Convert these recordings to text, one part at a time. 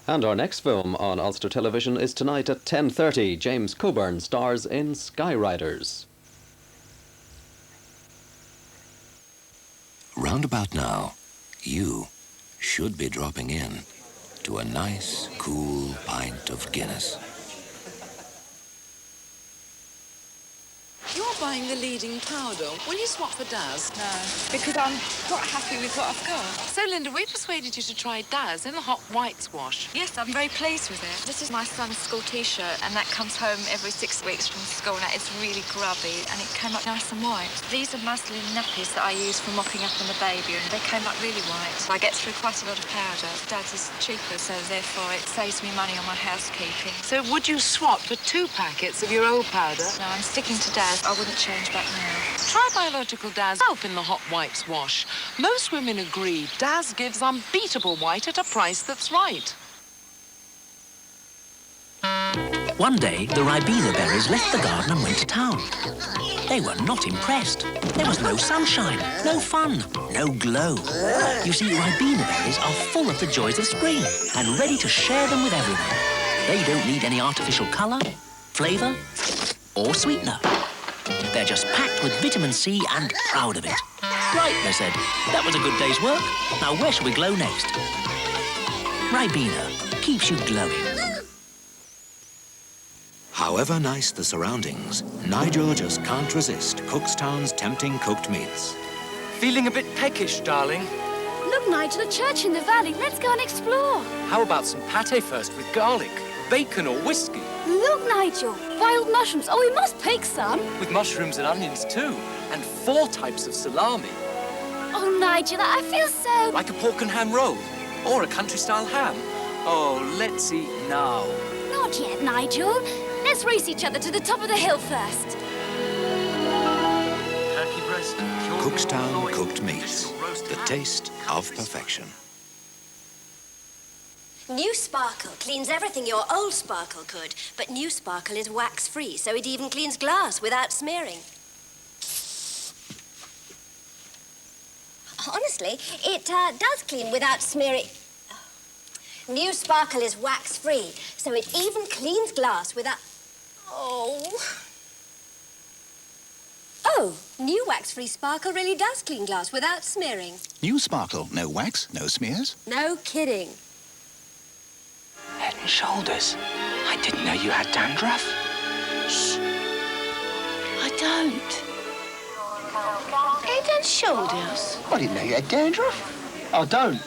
And our next film on Ulster Television is tonight at 10:30. James Coburn stars in Skyriders. Round about now, you should be dropping in to a nice, cool pint of Guinness. You're buying the leading powder. Will you swap for Daz? No, because I'm quite happy with what I've got. So, Linda, we persuaded you to try Daz in the hot whites wash. Yes, I'm very pleased with it. This is my son's school T-shirt, and that comes home every 6 weeks from school. Now, it's really grubby, and it came up nice and white. These are muslin nappies that I use for mopping up on the baby, and they came up really white. I get through quite a lot of powder. Dad's is cheaper, so therefore it saves me money on my housekeeping. So, would you swap for 2 packets of your old powder? No, I'm sticking to Dad. I wouldn't change back now. Try biological Daz in the hot whites wash. Most women agree Daz gives unbeatable white at a price that's right. One day, the Ribena berries left the garden and went to town. They were not impressed. There was no sunshine, no fun, no glow. You see, Ribena berries are full of the joys of spring and ready to share them with everyone. They don't need any artificial colour, flavour or sweetener. They're just packed with vitamin C and proud of it. Right, they said. That was a good day's work. Now where shall we glow next? Ribena keeps you glowing. However nice the surroundings, Nigel just can't resist Cookstown's tempting cooked meats. Feeling a bit peckish, darling? Look, Nigel, a church in the valley. Let's go and explore. How about some pâté first with garlic, bacon or whiskey? Look, Nigel, wild mushrooms. Oh, we must pick some. With mushrooms and onions too, and 4 types of salami. Oh, Nigel, I feel so... Like a pork and ham roll, or a country-style ham. Oh, let's eat now. Not yet, Nigel. Let's race each other to the top of the hill first. Turkey breast, Cookstown cooked meats, the taste of perfection. New Sparkle cleans everything your old Sparkle could, but New Sparkle is wax-free, so it even cleans glass without smearing. Honestly, it does clean without smearing. New Sparkle is wax-free, so it even cleans glass without... Oh, new wax-free Sparkle really does clean glass without smearing. New Sparkle, no wax, no smears. No kidding. Head and Shoulders. I didn't know you had dandruff. Shh. I don't. Head and Shoulders. I didn't know you had dandruff. I don't.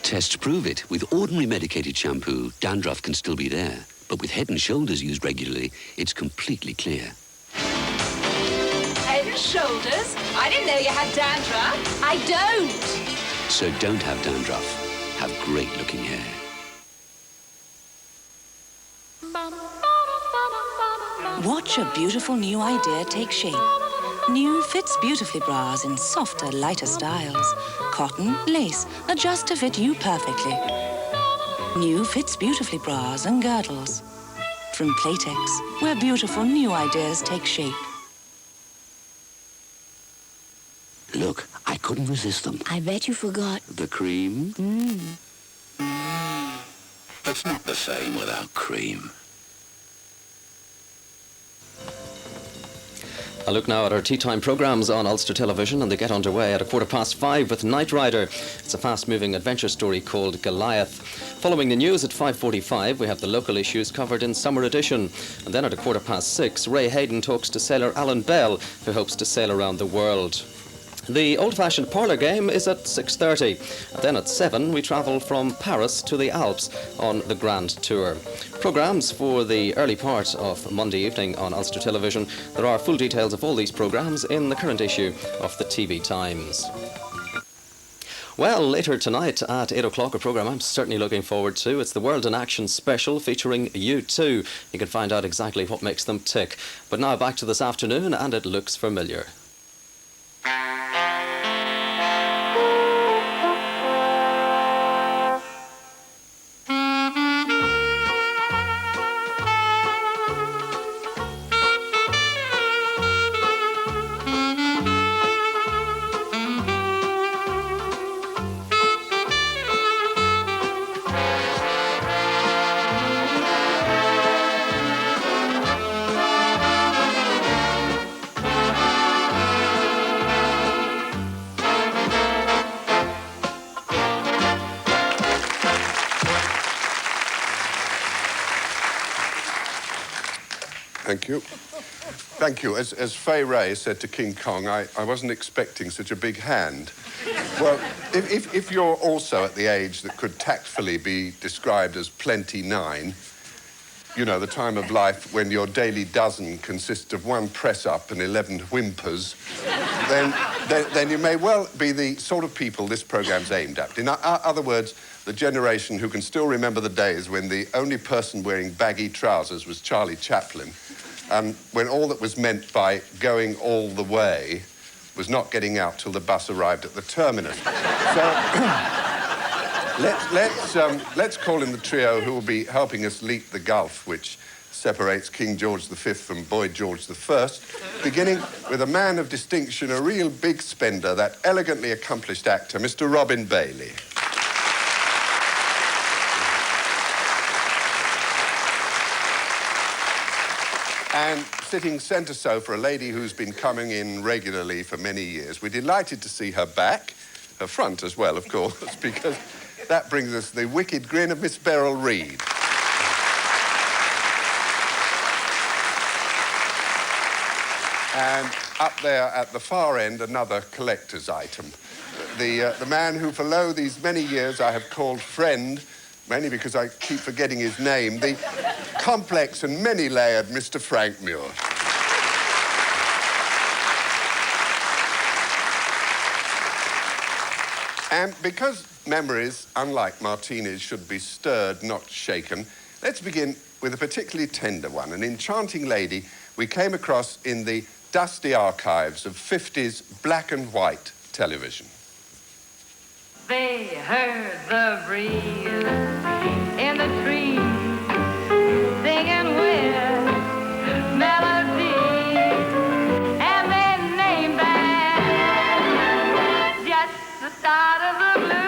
Tests prove it. With ordinary medicated shampoo, dandruff can still be there. But with Head and Shoulders used regularly, it's completely clear. Head and Shoulders? I didn't know you had dandruff. I don't. So don't have dandruff. Have great-looking hair. Watch a beautiful new idea take shape. New Fits Beautifully bras in softer, lighter styles. Cotton, lace, adjust to fit you perfectly. New Fits Beautifully bras and girdles. From Playtex, where beautiful new ideas take shape. Look, I couldn't resist them. I bet you forgot. The cream? It's not the same without cream. A look now at our tea time programmes on Ulster Television, and they get underway at 5:15 with Knight Rider. It's a fast-moving adventure story called Goliath. Following the news at 5:45, we have the local issues covered in Summer Edition. And then at 6:15, Ray Hayden talks to sailor Alan Bell, who hopes to sail around the world. The old-fashioned parlour game is at 6:30. Then at 7, we travel from Paris to the Alps on the Grand Tour. Programmes for the early part of Monday evening on Ulster Television. There are full details of all these programmes in the current issue of the TV Times. Well, later tonight at 8 o'clock, a programme I'm certainly looking forward to. It's the World in Action special featuring U2. You can find out exactly what makes them tick. But now back to this afternoon, and it looks familiar. Thank you. Thank you. As Fay Ray said to King Kong, I wasn't expecting such a big hand. Well, if you're also at the age that could tactfully be described as plenty nine, you know, the time of life when your daily dozen consists of 1 press-up and 11 whimpers, then you may well be the sort of people this programme's aimed at. In other words, the generation who can still remember the days when the only person wearing baggy trousers was Charlie Chaplin, and when all that was meant by going all the way was not getting out till the bus arrived at the terminus. So let's call in the trio who will be helping us leap the gulf which separates King George V from Boy George I, beginning with a man of distinction, a real big spender, that elegantly accomplished actor, Mr. Robin Bailey. And sitting centre sofa, a lady who's been coming in regularly for many years. We're delighted to see her back, her front as well, of course, because that brings us the wicked grin of Miss Beryl Reid. And up there at the far end, another collector's item. The man who, for lo, these many years I have called friend, mainly because I keep forgetting his name, the complex and many-layered Mr. Frank Muir. And because memories, unlike martinis, should be stirred, not shaken, let's begin with a particularly tender one, an enchanting lady we came across in the dusty archives of 50s black and white television. They heard the breeze in the trees singing with melody, and they named that just the start of the blues.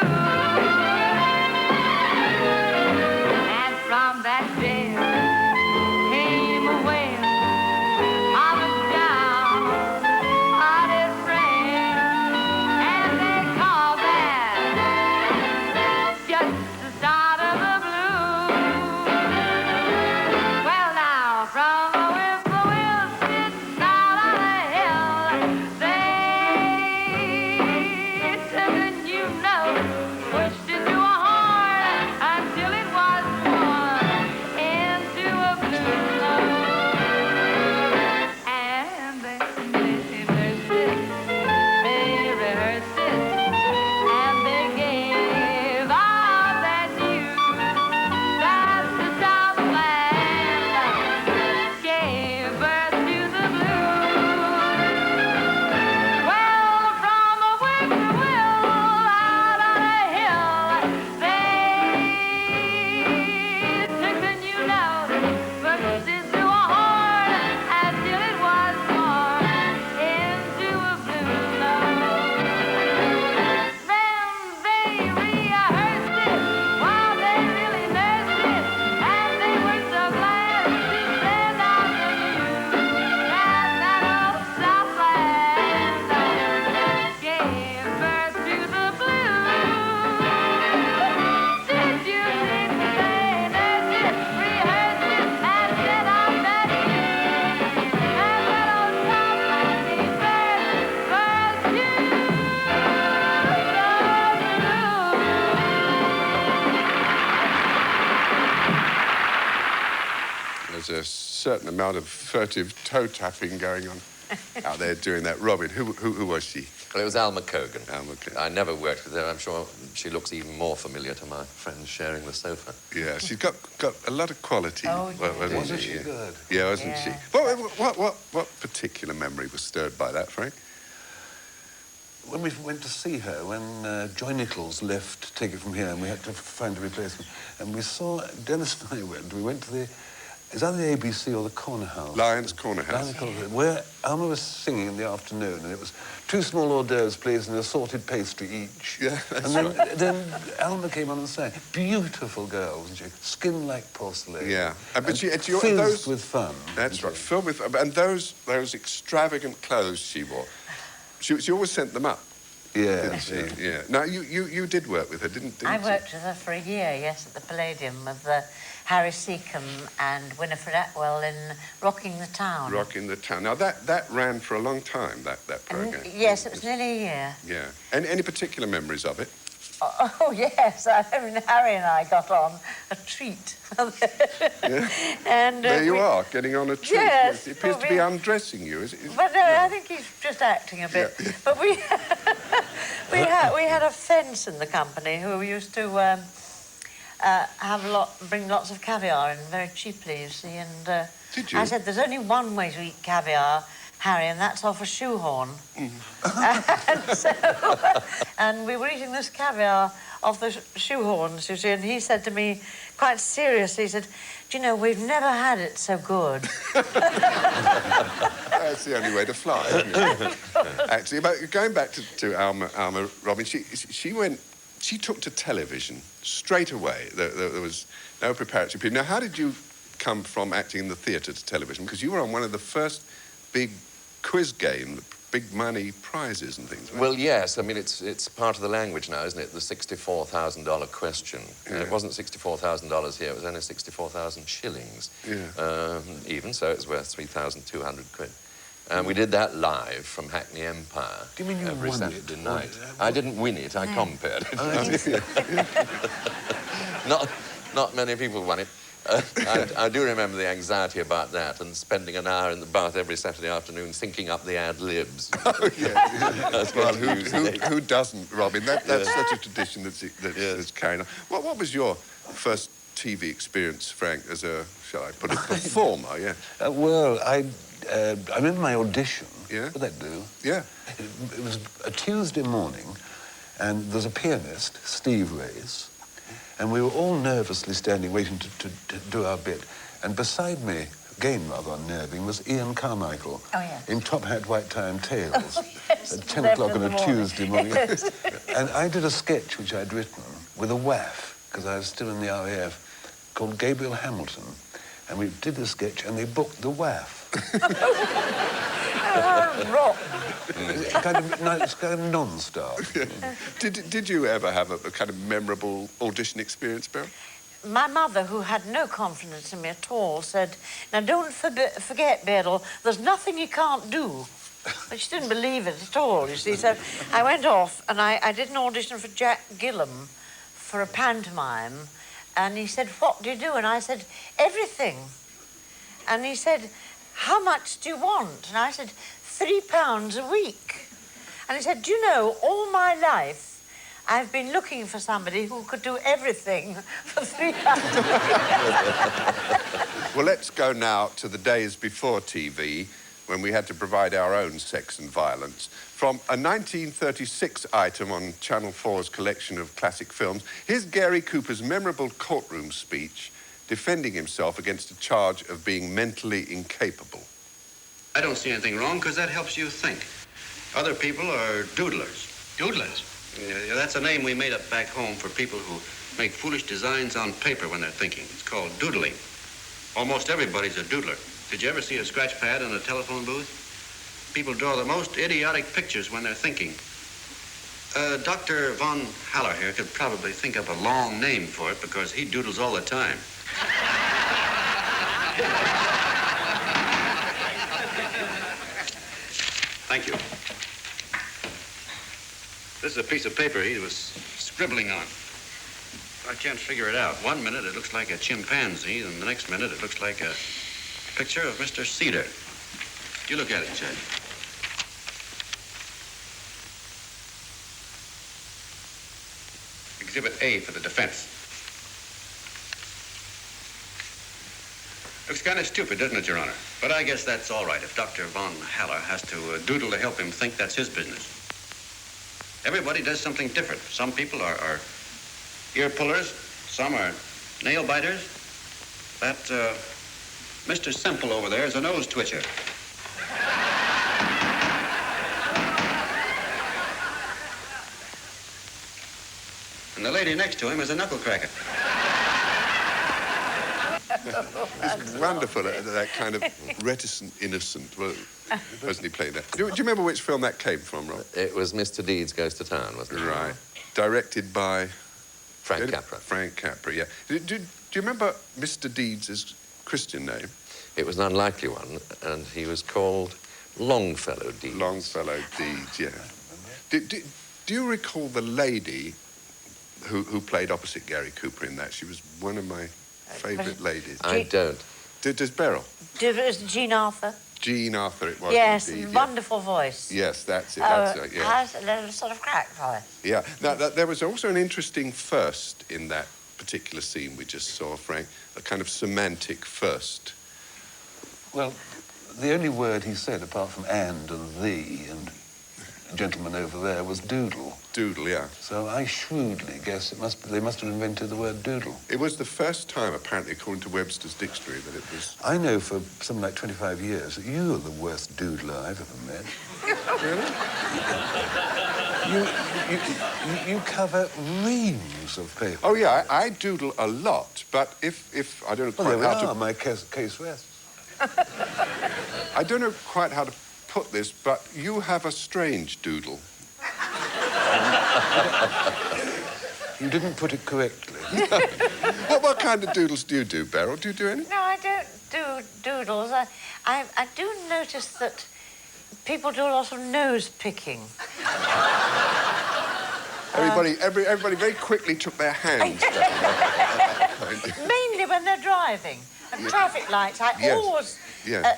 And from that day came a wail of a down-hearted friend, and they called that just the start of the blues. Well, now, from the whippoorwill sitting out on a hill, they took a new note, pushed it to a horn until it was torn into a blue note. And they rehearsed it, and they gave out that news that the Southland gave birth to the blues. Well, from a whippoorwill out on a hill, they took the new note, pushed it to a horn until it was torn into a blue note. Then they rehearsed it while they really nursed it, and they were so glad to send out the news that that old Southland gave birth to the blues. Did you need to say, nurse it, rehearse it, and send out that news? And that old Southland gave birth to the There's a certain amount of furtive toe-tapping going on out there doing that. Robin, who was she? Well, it was Alma Cogan. Alma Cogan. I never worked with her. I'm sure she looks even more familiar to my friends sharing the sofa. Yeah, she's got a lot of quality. Oh, wasn't she Yeah. good? Yeah, wasn't she? What particular memory was stirred by that, Frank? When we went to see her, when Joy Nichols left to take it from here, and we had to find a replacement, and we saw, Dennis and I we went to the, is that the ABC or the Corner House? Lion's Corner House. Where Alma was singing in the afternoon, and it was 2 small hors d'oeuvres, please, and an assorted pastry each. Yeah, that's and right. then Alma came on and sang. Beautiful girl, wasn't she? Skin like porcelain. Yeah, but filled with fun. That's right, filled with fun. And those extravagant clothes she wore, she always sent them up. Yeah, didn't she? Yeah. Now, you did work with her, didn't I you? worked with her for a year, yes, at the Palladium with Harry Seacombe and Winifred Atwell in Rocking the Town. Rocking the Town. Now, that ran for a long time, that programme. Yes, it was nearly a year. Yeah. Any particular memories of it? Oh, yes. I mean, Harry and I got on a treat. Yeah. And there you are, getting on a treat. Yes. He appears to be undressing you. But no, I think he's just acting a bit. Yeah. But we we had a fence in the company who used to bring lots of caviar in very cheaply, you see. And did you? I said, there's only one way to eat caviar, Harry, and that's off a shoehorn. And we were eating this caviar off the shoehorns, you see, and he said to me, quite seriously, he said, do you know, we've never had it so good. That's the only way to fly, isn't it? Actually, but going back to Alma Robin, she took to television straight away. There was no preparatory period. Now, how did you come from acting in the theatre to television? Because you were on one of the first big quiz games, big money prizes and things. Well, yes. I mean, it's part of the language now, isn't it? The $64,000 question. Yeah. It wasn't $64,000 here. It was only 64,000 shillings. Yeah. Even so, it's worth 3,200 quid. And we did that live from Hackney Empire. Do you mean you every won Saturday it? night. I didn't win it. I compared it. Not many people won it. I do remember the anxiety about that and spending an hour in the bath every Saturday afternoon thinking up the ad-libs. Oh, yeah. Well, who doesn't, Robin? That's such a tradition that's carried on. What was your first TV experience, Frank, as a, shall I put it, performer? Yeah. Well, I remember my audition. Yeah? What did that do? Yeah. It was a Tuesday morning, and there's a pianist, Steve Race, and we were all nervously standing waiting to do our bit. And beside me, again rather unnerving, was Ian Carmichael in top hat, white tie and tails at 10 o'clock on a Tuesday morning. Yes. And I did a sketch which I'd written with a WAF, because I was still in the RAF, called Gabriel Hamilton. And we did the sketch and they booked the WAF. It's kind of non-stop. Yeah. Did you ever have a kind of memorable audition experience, Beryl? My mother, who had no confidence in me at all, said, now don't forget, Beryl, there's nothing you can't do. But she didn't believe it at all, you see. So I went off and I did an audition for Jack Gillam for a pantomime. And he said, what do you do? And I said, everything. And he said, how much do you want? And I said, £3 a week. And he said, do you know, all my life, I've been looking for somebody who could do everything for £3 a week. Well, let's go now to the days before TV, when we had to provide our own sex and violence. From a 1936 item on Channel 4's collection of classic films, here's Gary Cooper's memorable courtroom speech defending himself against a charge of being mentally incapable. I don't see anything wrong, because that helps you think. Other people are doodlers. Doodlers? Yeah, that's a name we made up back home for people who make foolish designs on paper when they're thinking. It's called doodling. Almost everybody's a doodler. Did you ever see a scratch pad in a telephone booth? People draw the most idiotic pictures when they're thinking. Dr. Von Haller here could probably think up a long name for it because he doodles all the time. Thank you. This is a piece of paper he was scribbling on. I can't figure it out. 1 minute it looks like a chimpanzee, and the next minute it looks like a picture of Mr. Cedar. You look at it, Judge. Exhibit A for the defense. Looks kind of stupid, doesn't it, Your Honor? But I guess that's all right. If Dr. Von Haller has to doodle to help him think, that's his business. Everybody does something different. Some people are ear pullers. Some are nail biters. That, Mr. Semple over there is a nose twitcher. And the lady next to him is a knuckle cracker. It's wonderful, that kind of reticent, innocent. Well, wasn't he playing that? Do you remember which film that came from, Rob? It was Mr. Deeds Goes to Town, wasn't it? Right. Directed by... Frank Capra. Frank Capra, yeah. Do you remember Mr. Deeds' Christian name? It was an unlikely one, and he was called Longfellow Deeds. Longfellow Deeds, yeah. Do you recall the lady who played opposite Gary Cooper in that? She was one of my favourite ladies. I don't. Does Beryl? Is it Jean Arthur? Jean Arthur, it was. Yes, indeed, wonderful voice. Yes, that's it. Oh, That's it, yeah. has a little sort of crack voice. Yeah. Now, there was also an interesting first in that particular scene we just saw, Frank. A kind of semantic first. Well, the only word he said, apart from and thee and gentleman over there, was doodle. Doodle, yeah. So I shrewdly guess they must have invented the word doodle. It was the first time, apparently, according to Webster's dictionary, that it was... I know for something like 25 years that you're the worst doodler I've ever met. Really? You cover reams of paper. Oh, yeah, I doodle a lot, but if I don't know quite how to... my case rests. I don't know quite how to put this, but you have a strange doodle. You didn't put it correctly. What kind of doodles do you do, Beryl? Do you do any? No, I don't do doodles. I do notice that people do a lot of nose picking. Everybody very quickly took their hands down. Mainly when they're driving. And traffic lights, always... Yeah.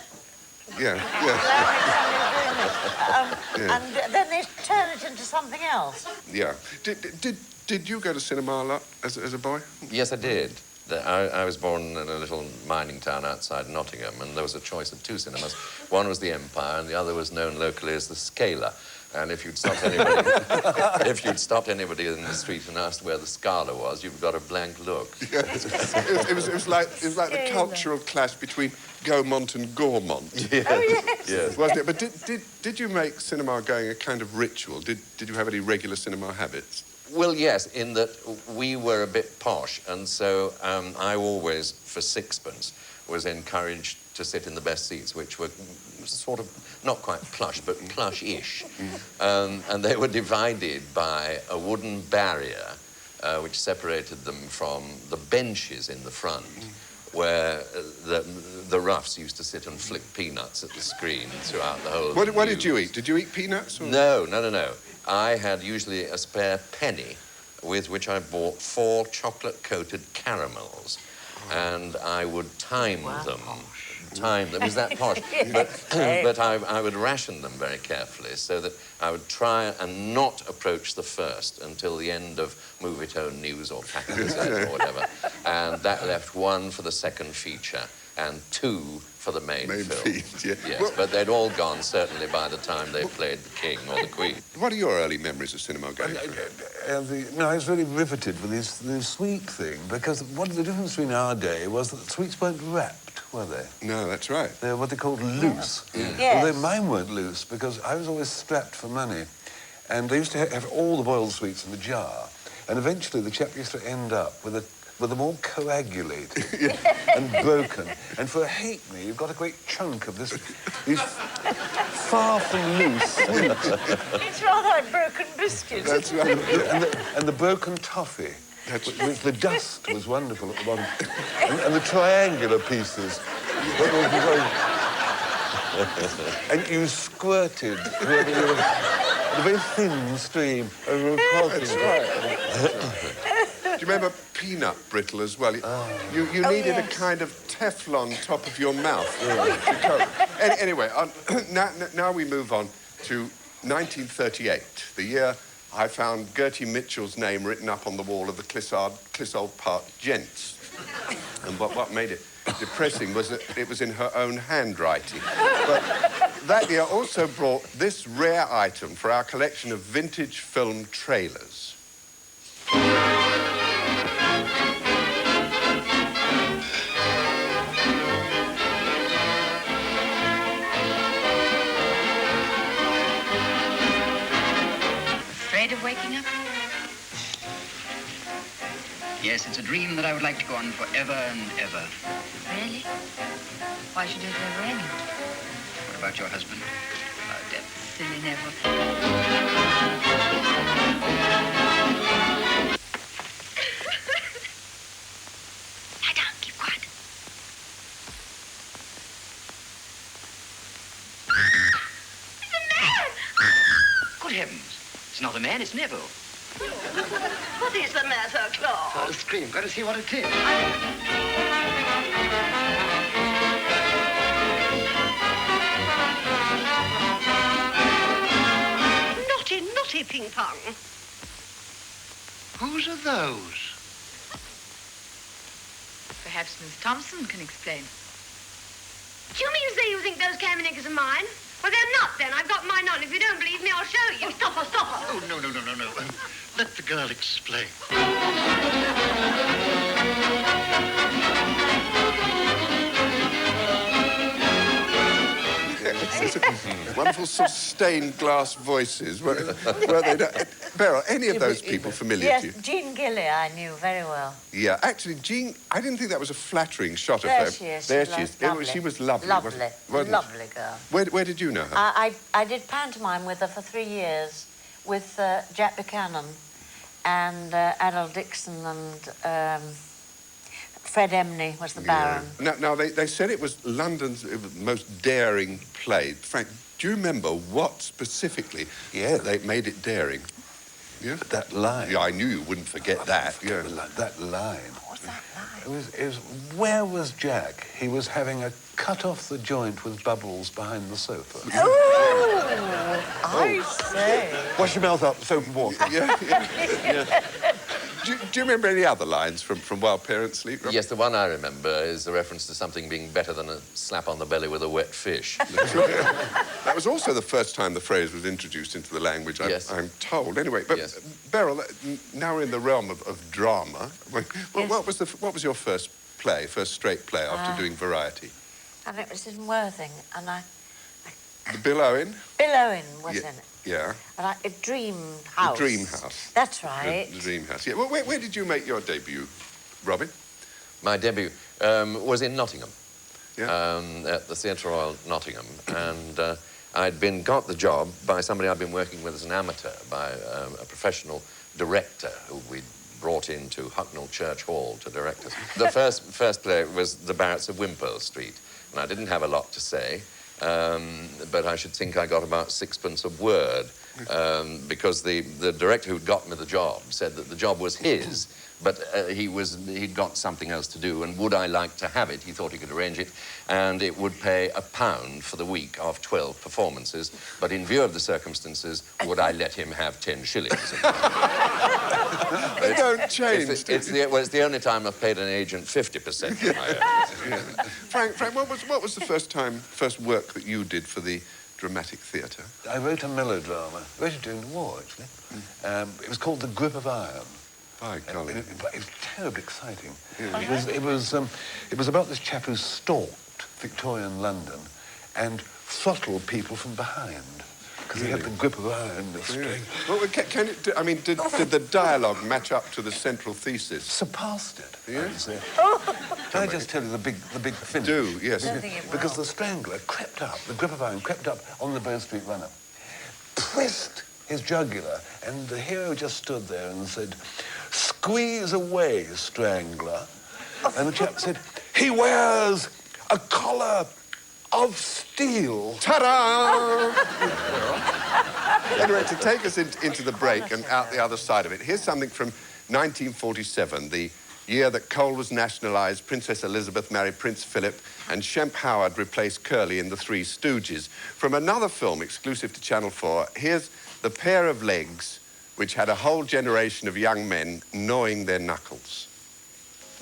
And then they turn it into something else. Yeah. Did you go to cinema a lot as a boy? Yes, I did. I was born in a little mining town outside Nottingham, and there was a choice of two cinemas. One was the Empire, and the other was known locally as the Scala. And if you'd stopped anybody, in the street and asked where the Scala was, you'd got a blank look. Yes. It was like the cultural clash between Gaumont and Gaumont. Yes. Oh, yes. Yes. Wasn't it? But did you make cinema going a kind of ritual? Did you have any regular cinema habits? Well, yes, in that we were a bit posh, and so I always, for sixpence, was encouraged to sit in the best seats, which were sort of not quite plush, but plush-ish. And they were divided by a wooden barrier which separated them from the benches in the front, where the roughs used to sit and flick peanuts at the screen throughout the whole... What did you eat? Did you eat peanuts? Or? No. I had usually a spare penny with which I bought 4 chocolate-coated caramels, and I would time them. It was that posh. But I would ration them very carefully so that I would try and not approach the first until the end of Move It Home News or Packers or whatever. And that left 1 for the second feature and 2 for the main film. Yeah. Yes, Well, but they'd all gone, certainly, by the time they played the King or the Queen. what are your early memories of cinema going? I was really riveted with this sweet thing, because what the difference between our day was that the sweets weren't wrapped, were they? No, that's right. They were what they called loose. Yes. Although mine weren't loose, because I was always strapped for money. And they used to have all the boiled sweets in the jar. And eventually the chap used to end up with them all coagulated and broken. And for a halfpenny, you've got a great chunk of these far from loose sweets. It's rather like broken biscuits. That's right. And the broken toffee, which the dust was wonderful at the bottom. And the triangular pieces. And you squirted whoever you were, a very thin stream over a coffee. That's right. Do you remember peanut brittle as well? You needed a kind of Teflon top of your mouth. Anyway, now we move on to 1938, the year I found Gertie Mitchell's name written up on the wall of the Clissold Park Gents. And what made it depressing was that it was in her own handwriting. But that year also brought this rare item for our collection of vintage film trailers. Afraid of waking up? Yes, it's a dream that I would like to go on forever and ever. Really? Why should it never end? about your husband? Oh, don't be silly, Neville. Lie down, keep quiet. It's a man! Good heavens. It's not a man, it's Neville. What is the matter, Claude? Oh, scream. Got to see what it is. Naughty, naughty ping pong. Whose are those? Perhaps Miss Thompson can explain. Do you mean to say you think those camel-knickers are mine? Well, they're not, then. I've got mine on. If you don't believe me, I'll show you. Oh, stop her, stop her. Oh, no. Let the girl explain. Wonderful sort of stained glass voices. Were they not? Beryl, any of those people familiar to you? Yes, Jean Gilly I knew very well. Yeah, actually, Jean, I didn't think that was a flattering shot of There her. she is. There She she was is. lovely. She was lovely. Lovely. Wasn't Lovely girl. Where did you know her? I did pantomime with her for 3 years with Jack Buchanan and Adol Dixon and Fred Emney was the Baron. Now they said it was London's most daring play. Frank, do you remember what specifically they made it daring? Yeah? That line. Yeah, I knew you wouldn't forget that. Yeah. That line. What's that line? It was, where was Jack? He was having a cut off the joint with bubbles behind the sofa. Oh, I say. Wash your mouth up, soap and water. Yeah. Do you remember any other lines from While Parents Sleep? Rob? Yes, the one I remember is a reference to something being better than a slap on the belly with a wet fish. That was also the first time the phrase was introduced into the language, I'm told. Anyway, but Beryl, now we're in the realm of drama. What was your first straight play after doing variety? And it was in Worthing, and The Bill Owen? Bill Owen was in it. Yeah. And a Dream House. The Dream House. That's right. The Dream House. Yeah. Well, where did you make your debut, Robin? My debut was in Nottingham. Yeah. At the Theatre Royal Nottingham, and I'd got the job by somebody I'd been working with as an amateur, by a professional director who we'd brought into Hucknall Church Hall to direct us. The first play was The Barretts of Wimpole Street, and I didn't have a lot to say, but I should think I got about 6pence a word, because the director who'd got me the job said that the job was his, but he'd got something else to do, and would I like to have it? He thought he could arrange it, and it would pay £1 for the week of 12 performances, but in view of the circumstances, would I let him have 10 shillings? They don't change. It's the only time I've paid an agent 50% of my earnings. Frank, what was the first work that you did for the dramatic theatre? I wrote a melodrama. I wrote it during the war, actually. It was called The Grip of Iron. By golly. It was terribly exciting. Yeah. It was about this chap who stalked Victorian London and throttled people from behind. Because he had the grip of iron. The strength. Well, did the dialogue match up to the central thesis? Surpassed it. Yes. Can I just tell you the big finish? Do, yes. Because the strangler crept up, the grip of iron crept up on the Bow Street runner, twist his jugular, and the hero just stood there and said, "Squeeze away, strangler." And the chap said, "He wears a collar of steel." Ta-da! Anyway, to take us into the break and out the other side of it, here's something from 1947, the year that coal was nationalised, Princess Elizabeth married Prince Philip, and Shemp Howard replaced Curly in The Three Stooges. From another film exclusive to Channel 4, here's The Pair of Legs, which had a whole generation of young men gnawing their knuckles.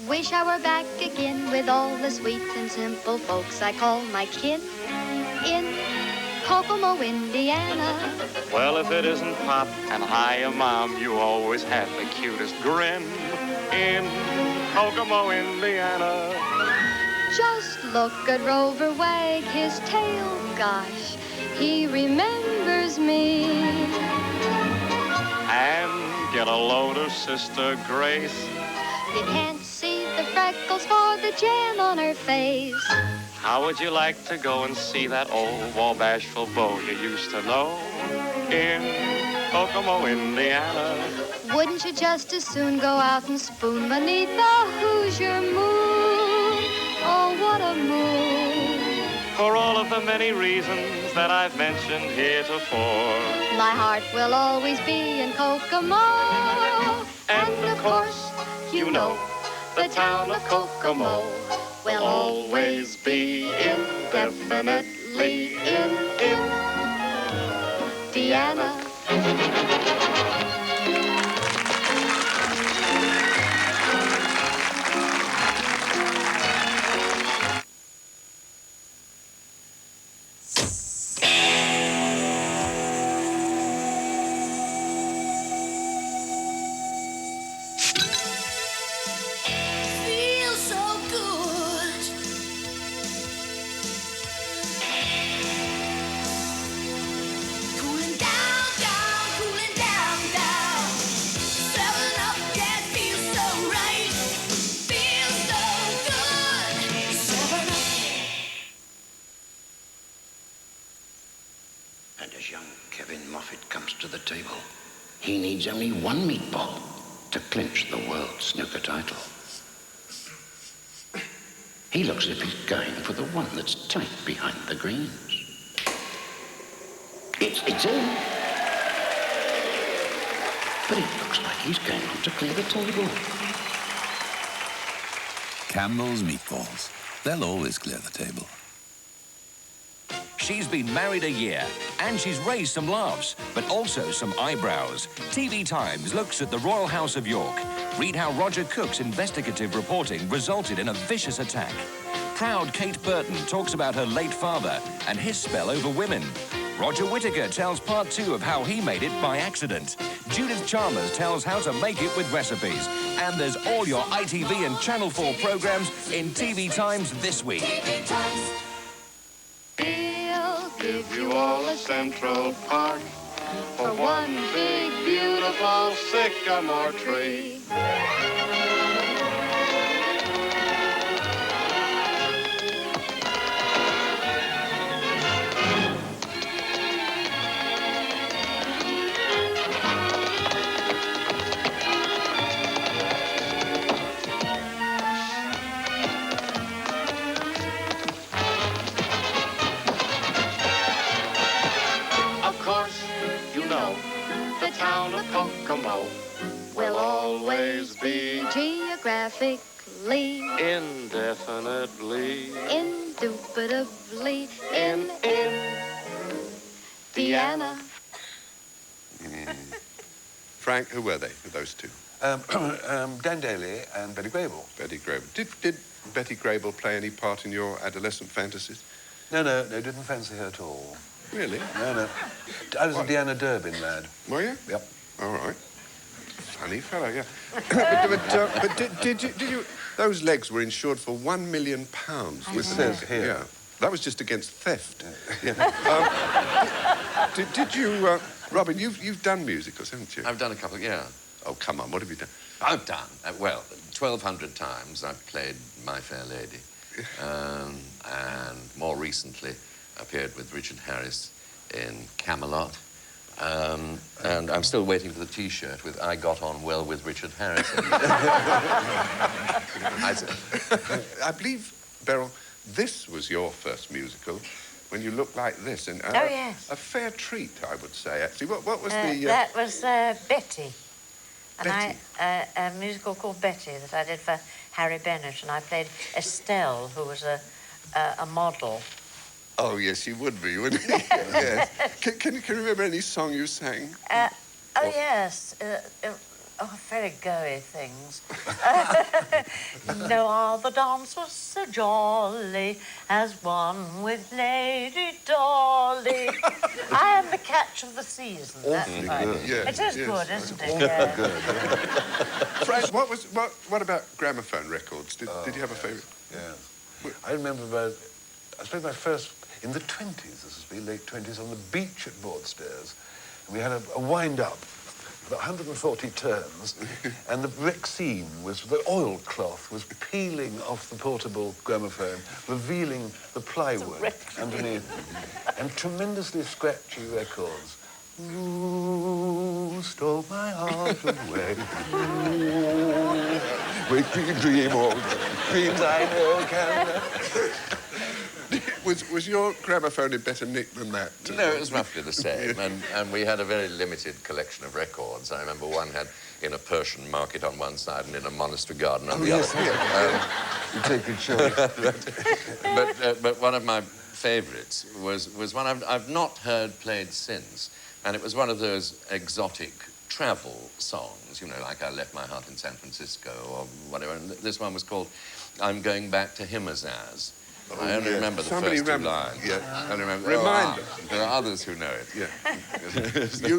Wish I were back again with all the sweet and simple folks I call my kin in Kokomo, Indiana. Well, if it isn't Pop and hiya, Mom, you always have the cutest grin in Kokomo, Indiana. Just look at Rover wag his tail, gosh, he remembers me. And get a load of Sister Grace. You can't see the freckles for the jam on her face. How would you like to go and see that old Wabashful beau you used to know in Kokomo, Indiana? Wouldn't you just as soon go out and spoon beneath the Hoosier moon? Oh, what a moon. For all of the many reasons that I've mentioned heretofore. My heart will always be in Kokomo. And of course, you know, the town of Kokomo will always be indefinitely in Indiana. Feels so good. Cooling down, down, cooling down, down. 7-Up, that feels so right. Feels so good. 7-Up. And as young Kevin Moffat comes to the table, he needs only one meatball to clinch the world snooker title. He looks as if he's going for the one that's tight behind the greens. It's in. But it looks like he's going on to clear the table. Campbells Meatballs. They'll always clear the table. She's been married a year, and she's raised some laughs, but also some eyebrows. TV Times looks at the Royal House of York. Read how Roger Cook's investigative reporting resulted in a vicious attack. Proud Kate Burton talks about her late father and his spell over women. Roger Whittaker tells part 2 of how he made it by accident. Judith Chalmers tells how to make it with recipes. And there's all your ITV and Channel 4 programmes in TV Times this week. We'll Give you all a Central Park for one big, beautiful sycamore tree. the town of Kokomo will always be geographically, indefinitely, indubitably in Indiana. Frank, who were they, those two? Dan Daly and Betty Grable. Betty Grable. Did Betty Grable play any part in your adolescent fantasies? No, didn't fancy her at all. Really? No. I was a Deanna Durbin lad. Were you? Yep. All right. Funny fellow, yeah. but did you? Those legs were insured for £1 million. It says here. Yeah. That was just against theft. Yeah. Did you, Robin? You've done musicals, haven't you? I've done a couple. Yeah. Oh, come on. What have you done? I've done 1,200 times. I've played My Fair Lady, and more recently appeared with Richard Harris in Camelot. And I'm still waiting for the T-shirt with "I got on well with Richard Harris." I believe, Beryl, this was your first musical when you looked like this, and yes, a fair treat, I would say. Actually, what was the? That was Betty. And Betty. a musical called Betty that I did for Harry Bennett, and I played Estelle, who was a model. Oh, yes, you would be, wouldn't you? Yes. Can you remember any song you sang? Yes. Very go-y things. No other dance was so jolly as one with Lady Dolly. I am the catch of the season. Awfully good. Yes, It is good, isn't it? Awfully good. Frank, what about gramophone records? Did you have a favourite? Yeah. I remember I played my first in the 20s, this would be late 20s, on the beach at Broadstairs. And we had a wind-up about 140 turns, and the Rexine the oilcloth was peeling off the portable gramophone, revealing the plywood underneath, and tremendously scratchy records. Ooh, stole my heart away. Make me dream of dreams I never can. Was your gramophone in better nick than that? No, it was roughly the same, and we had a very limited collection of records. I remember one had in a Persian market on one side and in a monastery garden on the other. You take a choice. But one of my favourites was one I've not heard played since, and it was one of those exotic travel songs, you know, like I Left My Heart in San Francisco or whatever, and this one was called I'm Going Back to Himazaz. I only remember the first two lines. Yeah. I only remember. Remind them. There are others who know it. Yeah.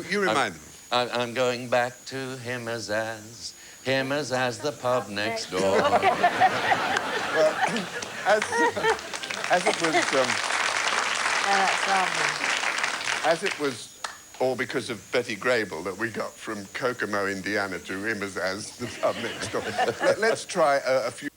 you remind them. I'm going back to Himazaz. Himazaz, the pub next door. Well, as it was... that's lovely. As it was all because of Betty Grable that we got from Kokomo, Indiana to Himazaz, the pub next door. Let's try a few...